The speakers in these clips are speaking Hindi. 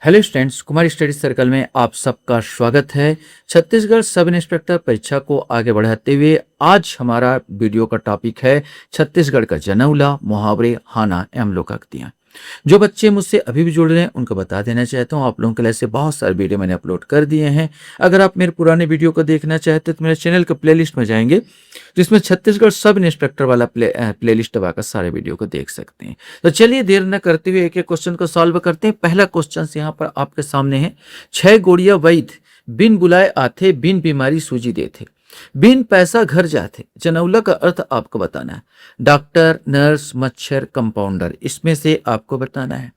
Hello students, Kumar study circle में आप सबका स्वागत है। छत्तीसगढ़ सब इंस्पेक्टर परीक्षा को आगे बढ़ाते हुए आज हमारा वीडियो का टॉपिक है छत्तीसगढ़ का जनौला, मुहावरे, हाना एवं लोकोक्तियां। जो बच्चे मुझसे अभी भी जुड़ रहे हैं उनको बता देना चाहता हूँ, आप लोगों के लिए ऐसे बहुत सारे वीडियो मैंने अपलोड कर दिए हैं। अगर आप मेरे पुराने वीडियो को देखना चाहते हैं तो मेरे चैनल के प्लेलिस्ट में जाएंगे, जिसमें छत्तीसगढ़ सब इंस्पेक्टर वाला प्लेलिस्ट दबाकर सारे वीडियो को देख सकते हैं। तो चलिए देर न करते हुए एक एक क्वेश्चन को सॉल्व करते हैं। पहला क्वेश्चन यहाँ पर आपके सामने है। 6 गोड़िया वैद्य बिन बुलाए आते, बिन बीमारी सूजी देते, बिन पैसा घर जाते। जनौला का अर्थ आपको बताना है। डॉक्टर, नर्स, मच्छर, कंपाउंडर, इसमें से आपको बताना है।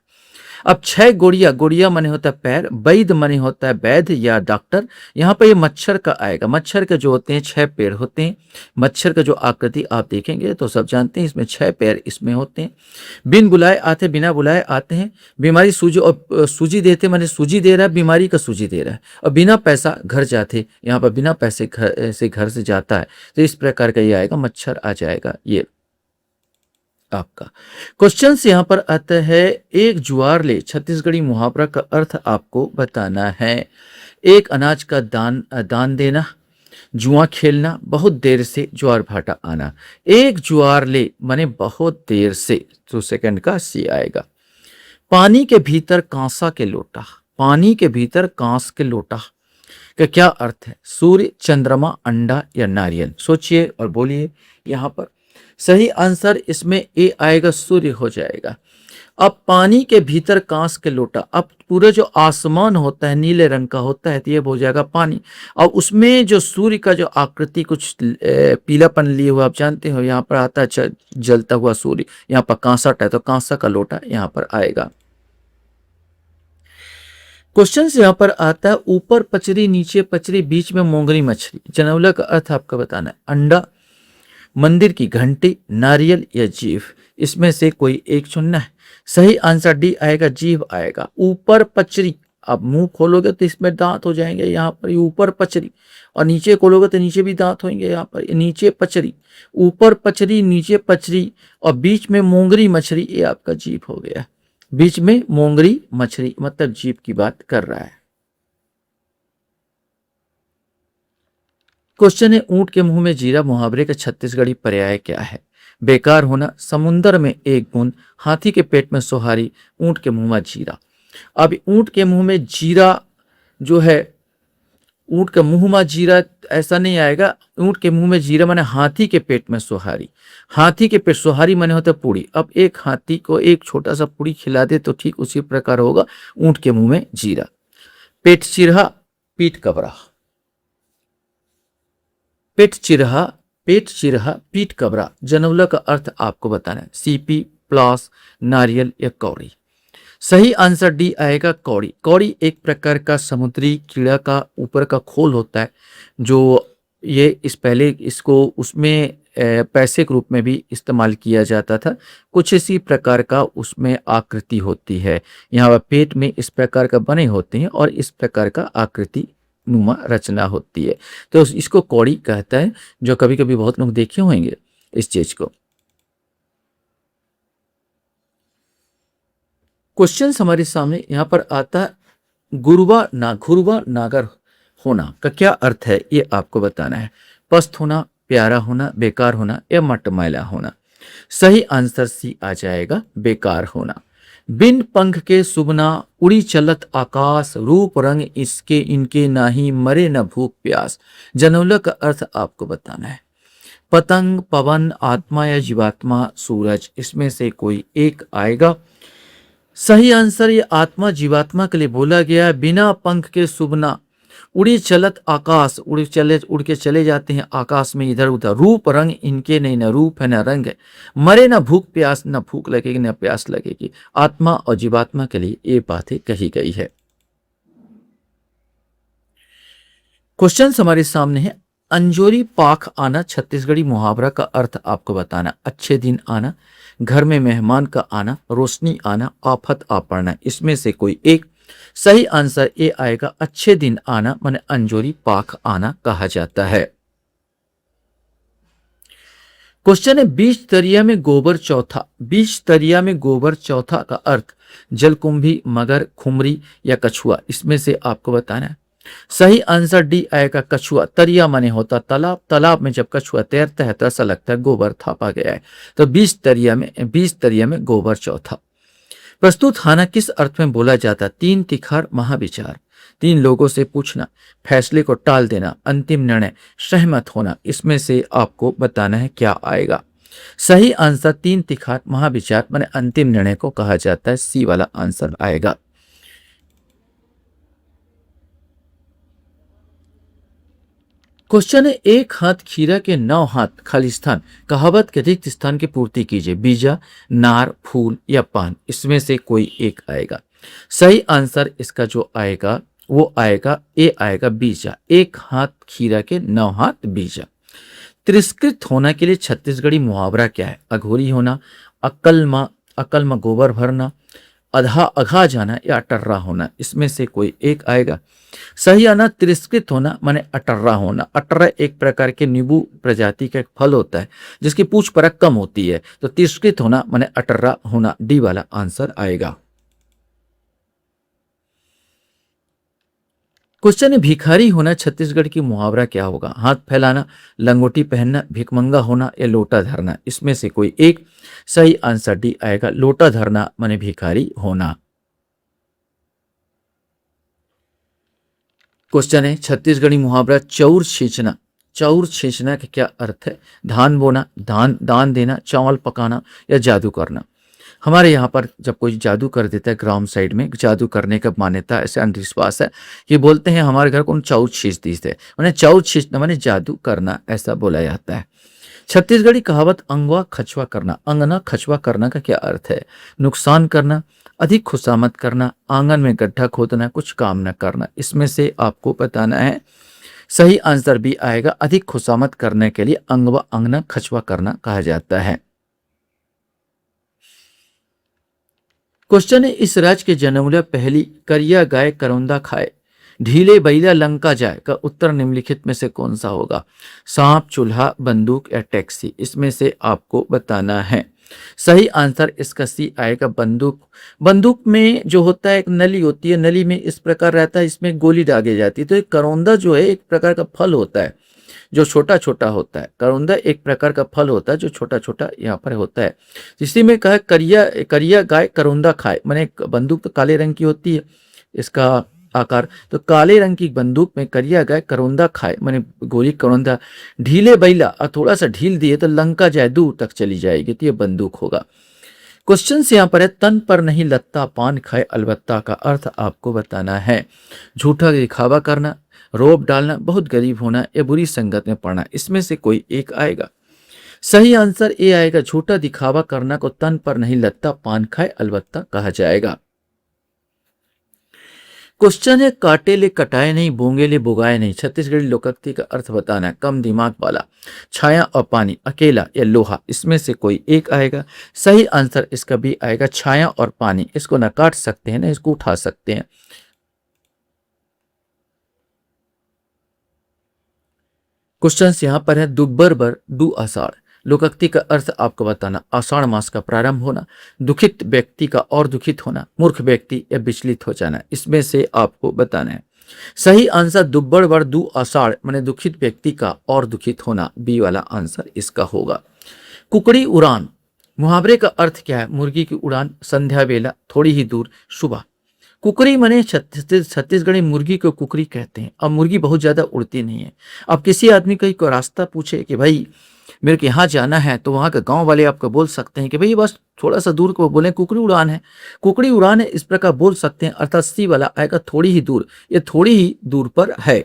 अब 6 गोड़िया, गोड़िया माने होता है पैर, वैद्य माने होता है वैद्य या डॉक्टर। यहाँ पर ये मच्छर का आएगा। मच्छर के जो होते हैं 6 पैर होते हैं। मच्छर का जो आकृति आप देखेंगे तो सब जानते हैं, इसमें 6 पैर इसमें होते हैं। बिन बुलाए आते, बिना बुलाए आते हैं। बीमारी सूजी, और सूजी देते माने सूजी दे रहा है, बीमारी का सूजी दे रहा है। और बिना पैसा घर जाते, यहाँ पर बिना पैसे घर से जाता है। तो इस प्रकार का ये आएगा, मच्छर आ जाएगा ये आपका। क्वेश्चन से यहां पर आता है, एक जुआर ले, छत्तीसगढ़ी मुहावरा का अर्थ आपको बताना है। एक अनाज का दान देना, जुआ खेलना, बहुत देर से ज्वार भाटा आना। एक जुआर ले माने बहुत देर से, तो सेकंड का सी आएगा। पानी के भीतर कांसा के लोटा, पानी के भीतर कांस के लोटा का क्या अर्थ है? सूर्य, चंद्रमा, अंडा या नारियल? सोचिए और बोलिए। यहां पर सही आंसर इसमें ए आएगा, सूर्य हो जाएगा। अब पानी के भीतर कांस के लोटा, अब पूरा जो आसमान होता है नीले रंग का होता है तो ये हो जाएगा पानी। और उसमें जो सूर्य का जो आकृति कुछ पीलापन लिए हुआ, आप जानते हो यहाँ पर आता है जलता हुआ सूर्य, यहाँ पर कांसा है तो कांसा का लोटा यहाँ पर आएगा। क्वेश्चन से यहाँ पर आता है, ऊपर पचरी नीचे पचरी बीच में मोंगरी मछली। जनौला का अर्थ आपका बताना है। अंडा, मंदिर की घंटी, नारियल या जीभ? इसमें से कोई एक चुनना है। सही आंसर डी आएगा, जीभ आएगा। ऊपर पचरी, अब मुंह खोलोगे तो इसमें दांत हो जाएंगे, यहाँ पर ऊपर पचरी। और नीचे खोलोगे तो नीचे भी दांत होंगे, यहाँ पर नीचे पचरी। ऊपर पचरी, नीचे पचरी और बीच में मोंगरी मछली, ये आपका जीभ हो गया। बीच में मोंगरी मछली मतलब जीभ की बात कर रहा है। क्वेश्चन है, ऊंट के मुंह में जीरा मुहावरे का छत्तीसगढ़ी पर्याय क्या है? बेकार होना, समुंदर में एक बूंद, हाथी के पेट में सोहारी, ऊंट के मुंह में जीरा। अब ऊंट के मुंह में जीरा जो है, ऊंट के मुंह में जीरा ऐसा नहीं आएगा। ऊंट के मुंह में जीरा माने हाथी के पेट में सोहारी। हाथी के पेट, सोहारी माने होता है पूड़ी। अब एक हाथी को एक छोटा सा पूड़ी खिला दे तो ठीक उसी प्रकार होगा ऊंट के मुंह में जीरा। पेट चिरहा, पीठ कबरा। पेट चिरहा, पीठ कबरा। जनौला का अर्थ आपको बताना है। सीपी, प्लास, नारियल या कौड़ी? सही आंसर डी आएगा, कौड़ी। कौड़ी एक प्रकार का समुद्री कीड़ा का ऊपर का खोल होता है, जो ये इस पहले इसको उसमें पैसे के रूप में भी इस्तेमाल किया जाता था। कुछ इसी प्रकार का उसमें आकृति होती है। यहाँ पर पेट में इस प्रकार का बने होते हैं और इस प्रकार का आकृति नुमा रचना होती है, तो इसको कौड़ी कहता है, जो कभी कभी बहुत लोग देखे होंगे इस चीज को। क्वेश्चन हमारे सामने यहाँ पर आता है, घुरवा नागर होना का क्या अर्थ है? ये आपको बताना है। पस्त होना, प्यारा होना, बेकार होना या मटमैला होना? सही आंसर सी आ जाएगा, बेकार होना। बिन पंख के सुबना, उड़ी चलत आकाश, रूप रंग इसके इनके नाही, मरे न भूख प्यास। जनौला का अर्थ आपको बताना है। पतंग, पवन, आत्मा या जीवात्मा, सूरज? इसमें से कोई एक आएगा। सही आंसर ये आत्मा जीवात्मा के लिए बोला गया है। बिना पंख के सुबना, उड़ी चलत आकाश, उड़ के चले जाते हैं आकाश में इधर उधर। रूप रंग इनके नहीं, न रूप है न रंग है। मरे न भूख प्यास, न भूख लगेगी न प्यास लगेगी। आत्मा और जीवात्मा के लिए ये बातें कही गई है। क्वेश्चन हमारे सामने है, अंजोरी पाख आना छत्तीसगढ़ी मुहावरा का अर्थ आपको बताना। अच्छे दिन आना, घर में मेहमान का आना, रोशनी आना, आफत आ पड़ना? इसमें से कोई एक। सही आंसर ए आएगा, अच्छे दिन आना माने अंजोरी पाख आना कहा जाता है। क्वेश्चन है, बीज दरिया में गोबर चौथा। बीज दरिया में गोबर चौथा का अर्थ जलकुंभी, मगर, खुमरी या कछुआ, इसमें से आपको बताना है। सही आंसर डी आएगा, कछुआ। तरिया माने होता तालाब, तालाब में जब कछुआ तैरता है तो ऐसा लगता है गोबर थापा गया है। तो बीज दरिया में गोबर चौथा। प्रस्तुत खाना किस अर्थ में बोला जाता है? तीन तिखार, महाविचार, तीन लोगों से पूछना, फैसले को टाल देना, अंतिम निर्णय, सहमत होना, इसमें से आपको बताना है क्या आएगा। सही आंसर तीन तिखार, महाविचार माने अंतिम निर्णय को कहा जाता है। सी वाला आंसर आएगा। क्वेश्चन है, एक हाथ खीरा के 9 हाथ खालिस्तान, कहावत के रिक्त स्थान की पूर्ति कीजिए। बीजा, नार, फूल या पान, इसमें से कोई एक आएगा। सही आंसर इसका जो आएगा वो आएगा ए आएगा, बीजा। एक हाथ खीरा के 9 हाथ बीजा। तिरस्कृत होना के लिए छत्तीसगढ़ी मुहावरा क्या है? अघोरी होना, अकल में गोबर भरना, अघा जाना या अटर्रा होना, इसमें से कोई एक आएगा। सही आना तिरस्कृत होना माने अटर्रा होना। अटर्रा एक प्रकार के नींबू प्रजाति का एक फल होता है जिसकी पूछ परख कम होती है। तो तिरस्कृत होना माने अटर्रा होना, डी वाला आंसर आएगा। क्वेश्चन है, भिखारी होना छत्तीसगढ़ की मुहावरा क्या होगा? हाथ फैलाना, लंगोटी पहनना, भिकमंगा होना या लोटा धरना, इसमें से कोई एक। सही आंसर डी आएगा, लोटा धरना माने भिखारी होना। क्वेश्चन है, छत्तीसगढ़ी मुहावरा चौर छींचना। चौर छींचना का क्या अर्थ है? धान बोना, दान देना, चावल पकाना या जादू करना। हमारे यहाँ पर जब कोई जादू कर देता है, ग्राम साइड में जादू करने का मान्यता, ऐसे अंधविश्वास है कि बोलते हैं हमारे घर को चाउर छींच दी थे, मैंने चाउर छींचना मैंने जादू करना, ऐसा बोला जाता है। छत्तीसगढ़ी कहावत अंगवा खचवा करना, अंगना खचवा करना का क्या अर्थ है? नुकसान करना, अधिक खुशामद करना, आंगन में गड्ढा खोदना, कुछ काम न करना, इसमें से आपको बताना है। सही आंसर भी आएगा, अधिक खुशामद करने के लिए अंगवा अंगना खचवा करना कहा जाता है। क्वेश्चन है, इस राज्य के जनमूल्य पहली करिया गाय करौंदा खाए, ढीले बैला लंका जाए का उत्तर निम्नलिखित में से कौन सा होगा? सांप, चूल्हा, बंदूक या टैक्सी, इसमें से आपको बताना है। सही आंसर इसका सी आएगा, बंदूक। बंदूक में जो होता है एक नली होती है, नली में इस प्रकार रहता है, इसमें गोली दागी जाती है। तो एक करौंदा जो है एक प्रकार का फल होता है जो छोटा छोटा होता है। करौंदा एक प्रकार का फल होता है जो छोटा छोटा यहाँ पर होता है। इसी में कहा करिया गाय करौंदा खाए, माने बंदूक तो काले रंग की होती है इसका आकार, तो काले रंग की बंदूक में करिया गाय करौंदा खाए माने गोली करौंदा। ढीले बैला और थोड़ा सा ढील दिए तो लंका जाए, दूर तक चली जाएगी, तो ये बंदूक होगा। क्वेश्चन से यहाँ पर है, तन पर नहीं लत्ता पान खाए अलबत्ता का अर्थ आपको बताना है। झूठा दिखावा करना, रोब डालना, बहुत गरीब होना या बुरी संगत में पड़ना, इसमें से कोई एक आएगा। सही आंसर ए आएगा, झूठा दिखावा करना को तन पर नहीं लत्ता पान खाए अलबत्ता कहा जाएगा। क्वेश्चन है, काटे ले कटाए नहीं, बोंगे ले बुगाए नहीं, छत्तीसगढ़ी लोकोक्ति का अर्थ बताना है। कम दिमाग वाला, छाया और पानी, अकेला या लोहा, इसमें से कोई एक आएगा। सही आंसर इसका भी आएगा, छाया और पानी। इसको ना काट सकते हैं ना इसको उठा सकते हैं। क्वेश्चन यहाँ पर है, दुब्बर बर डू आषाढ़, लोकोक्ति का अर्थ आपको बताना। आषाढ़ मास का प्रारंभ होना, दुखित व्यक्ति का और दुखित होना, मूर्ख व्यक्ति या विचलित हो जाना, इसमें से आपको बताना है। सही आंसर दुब्बर बर दू आषाढ़ माने दुखित व्यक्ति का और दुखित होना, बी वाला आंसर इसका होगा। कुकड़ी उड़ान, मुहावरे का अर्थ क्या है? मुर्गी की उड़ान, संध्या बेला, थोड़ी ही दूर, सुबह। कुकरी माने छत्तीसगढ़ी मुर्गी को कुकरी कहते हैं। अब मुर्गी बहुत ज्यादा उड़ती नहीं है। अब किसी आदमी को रास्ता पूछे कि भाई मेरे को यहाँ जाना है, तो वहाँ के गांव वाले आपको बोल सकते हैं कि भाई बस थोड़ा सा दूर को बोले कुकड़ी उड़ान है, कुकड़ी उड़ान है, इस प्रकार बोल सकते हैं। अर्थात सी वाला आएगा, थोड़ी ही दूर, ये थोड़ी ही दूर पर है।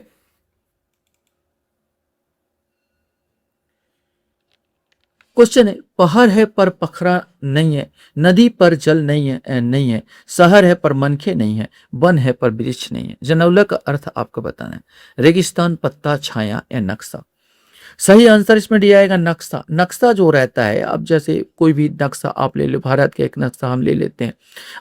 क्वेश्चन है, पहाड़ है पर पखरा नहीं है, नदी पर जल नहीं है, शहर है पर मनखे नहीं है, वन है पर वृक्ष नहीं है, जनौला का अर्थ आपको बताना है। रेगिस्तान, पत्ता, छाया या नक्शा। सही आंसर इसमें दिया आएगा नक्शा। नक्शा जो रहता है, अब जैसे कोई भी नक्शा आप ले लो, भारत का एक नक्शा हम ले लेते हैं।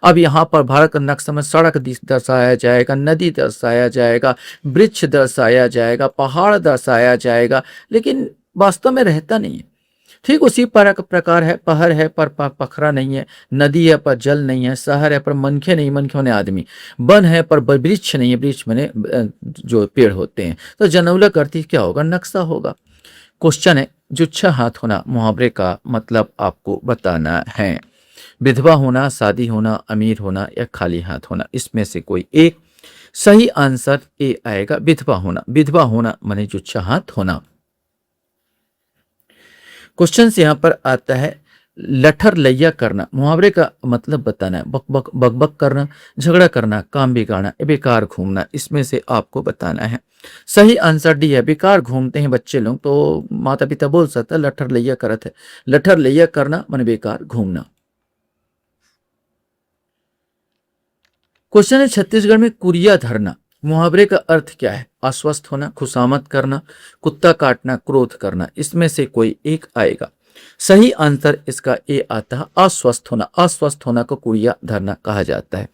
अब यहाँ पर भारत का नक्शा में सड़क दर्शाया जाएगा, नदी दर्शाया जाएगा, वृक्ष दर्शाया जाएगा, पहाड़ दर्शाया जाएगा, लेकिन वास्तव में रहता नहीं है। ठीक उसी प्रकार है, पहर है पर पखरा नहीं है, नदी है पर जल नहीं है, शहर है पर मनखे नहीं, मनखे माने आदमी, वन है पर वृक्ष नहीं है, वृक्ष माने जो पेड़ होते हैं। तो जनौला का अर्थ क्या होगा? नक्शा होगा। क्वेश्चन है, जुच्छा हाथ होना मुहावरे का मतलब आपको बताना है। विधवा होना, शादी होना, अमीर होना या खाली हाथ होना, इसमें से कोई एक। सही आंसर ए आएगा, विधवा होना। विधवा होना माने जुच्छा हाथ होना। क्वेश्चन से यहां पर आता है, लठर लैया करना मुहावरे का मतलब बताना है। बक बक बक बक करना, झगड़ा करना, काम बिगाड़ना, बेकार घूमना, इसमें से आपको बताना है। सही आंसर डी है, बेकार घूमते हैं बच्चे लोग तो माता पिता बोल सकता है लठर लैया करत है। लठर लैया करना माने बेकार घूमना। क्वेश्चन है, छत्तीसगढ़ में कुरिया धरना मुहावरे का अर्थ क्या है? आश्वस्त होना, खुशामद करना, कुत्ता काटना, क्रोध करना, इसमें से कोई एक आएगा। सही आंसर इसका ए आता है, आश्वस्त होना। आश्वस्त होना को कुरिया धरना कहा जाता है।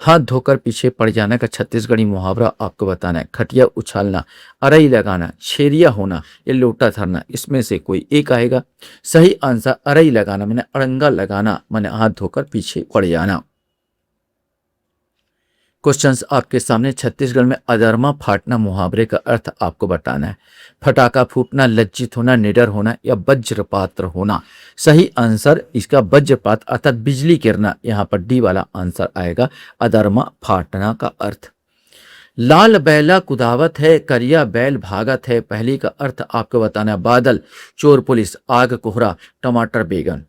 हाथ धोकर पीछे पड़ जाने का छत्तीसगढ़ी मुहावरा आपको बताना है। खटिया उछालना, अरई लगाना, छेरिया होना या लोटा धरना, इसमें से कोई एक आएगा। सही आंसर अरई लगाना मैंने अड़ंगा लगाना मैंने हाथ धोकर पीछे पड़ जाना। क्वेश्चंस आपके सामने, छत्तीसगढ़ में अधर्मा फाटना मुहावरे का अर्थ आपको बताना है। फटाका फूटना, लज्जित होना, निडर होना या वज्रपात होना। सही आंसर इसका वज्रपात अर्थात बिजली गिरना, यहाँ पर डी वाला आंसर आएगा। अधर्मा फाटना का अर्थ। लाल बैला कुदावत है, करिया बैल भागत है, पहली का अर्थ आपको बताना है। बादल, चोर पुलिस, आग कोहरा, टमाटर बैगन।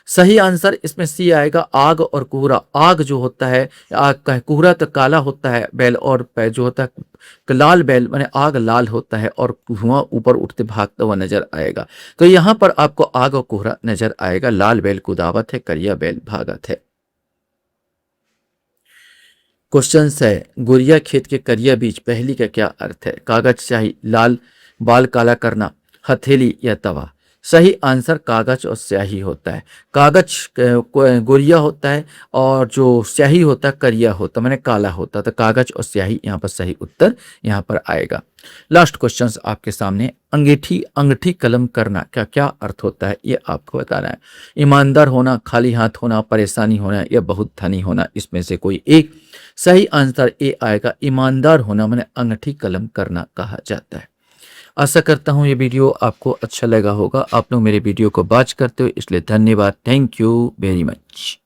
सही आंसर इसमें सी आएगा, आग और कोहरा। आग जो होता है, आग का कोहरा तो काला होता है बैल, और जो होता है लाल बैल माने आग लाल होता है और धुआं ऊपर उठते भागता हुआ नजर आएगा। तो यहाँ पर आपको आग और कोहरा नजर आएगा। लाल बैल कुदावत है, करिया बैल भागत है। क्वेश्चन है, गुरिया खेत के करिया बीज, पहली का क्या अर्थ है? कागज स्याही, लाल बाल काला करना, हथेली या तवा। सही आंसर कागज और स्याही होता है। कागज गोरिया होता है और जो स्याही होता है करिया होता है मैंने काला होता है। तो कागज और स्याही यहाँ पर सही उत्तर यहाँ पर आएगा। लास्ट क्वेश्चन आपके सामने, अंगीठी अंगठी कलम करना क्या क्या अर्थ होता है ये आपको बताना है। ईमानदार होना, खाली हाथ होना, परेशानी होना या बहुत धनी होना, इसमें से कोई एक। सही आंसर ए आएगा, ईमानदार होना मैंने अंगठी कलम करना कहा जाता है। आशा करता हूँ ये वीडियो आपको अच्छा लगा होगा। आप लोग मेरे वीडियो को वॉच करते हो इसलिए धन्यवाद। Thank you very much.